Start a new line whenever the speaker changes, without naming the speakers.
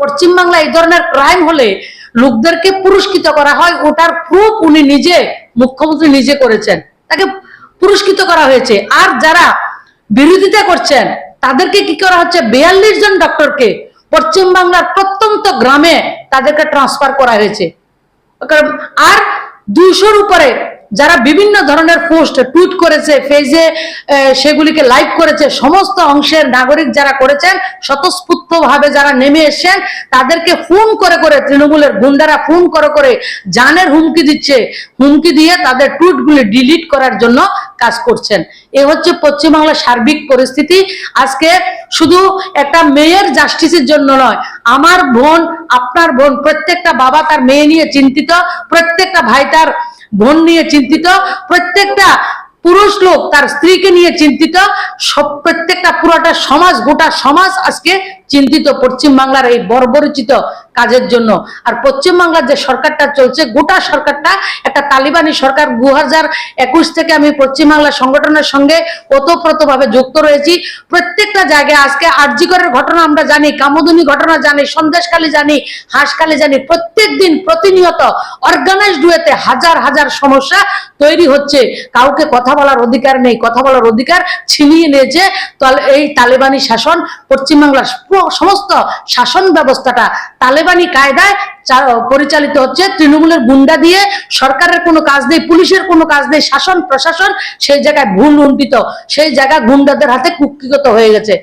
পশ্চিমবাংলায় এই ধরনের ক্রাইম হলে লোকদেরকে পুরস্কৃত করা হয়, ওটার প্রুফ উনি নিজে, মুখ্যমন্ত্রী নিজে করেছেন, তাকে পুরস্কৃত করা হয়েছে। আর যারা বিরোধিতা করছেন তাদেরকে কি করা হচ্ছে, 42 জন ডক্টরকে পশ্চিমবাংলার প্রত্যন্ত গ্রামে তাদেরকে ট্রান্সফার করা হয়েছে। আর 200-র উপরে যারা বিভিন্ন ধরনের পোস্ট টুইট করেছে, ফেজে সেগুলিকে লাইক করেছে, সমস্ত অংশের নাগরিক যারা করেছেন, স্বতঃস্ফূর্ত ভাবে যারা নেমে এসেছেন, তাদেরকে ফোন করে করে তৃণমূলের গুন্ডারা ফোন করে করে জানের হুমকি দিচ্ছে, হুমকি দিয়ে তাদের টুইটগুলি ডিলিট করার জন্য কাজ করছেন। এ হচ্ছে পশ্চিমবাংলার সার্বিক পরিস্থিতি। আজকে শুধু একটা মেয়ের জাস্টিসের জন্য নয়, আমার বোন, আপনার বোন, প্রত্যেকটা বাবা তার মেয়ে নিয়ে চিন্তিত, প্রত্যেকটা ভাই তার বোন নিয়ে চিন্তিত, প্রত্যেকটা পুরুষ লোক তার স্ত্রীকে নিয়ে চিন্তিত, সব প্রত্যেকটা পুরোটা সমাজ, গোটা সমাজ আজকে চিন্তিত পশ্চিমবাংলার এই বর্বরচিত কাজের জন্য। আর পশ্চিমবাংলার যে সরকারটা চলছে, গোটা সরকারটা একটা তালিবানি সরকার। 2021 থেকে আমি পশ্চিমবাংলা সংগঠনের সঙ্গে ওতপ্রোতভাবে যুক্ত রয়েছি। প্রত্যেকটা জায়গায় আজকে আরজিকরের ঘটনা আমরা জানি, কামদুনি ঘটনা জানি, সন্দেশখালী জানি, হাঁসখালী জানি, প্রত্যেক দিন প্রতিনিয়ত অর্গানাইজড ওয়েতে হাজার হাজার সমস্যা তৈরি হচ্ছে। কাউকে কথা বলার অধিকার নেই, কথা বলার অধিকার ছিনিয়ে নিয়েছে এই তালেবানি শাসন। পশ্চিমবাংলার সমস্ত শাসন ব্যবস্থাটা তালেবানি কায়দায় পরিচালিত হচ্ছে, তৃণমূলের গুন্ডা দিয়ে। সরকারের কোনো কাজ নেই, পুলিশের কোনো কাজ নেই, শাসন প্রশাসন সেই জায়গায় ভুল লুণ্ঠিত, সেই জায়গা গুন্ডাদের হাতে কুক্ষিগত হয়ে গেছে।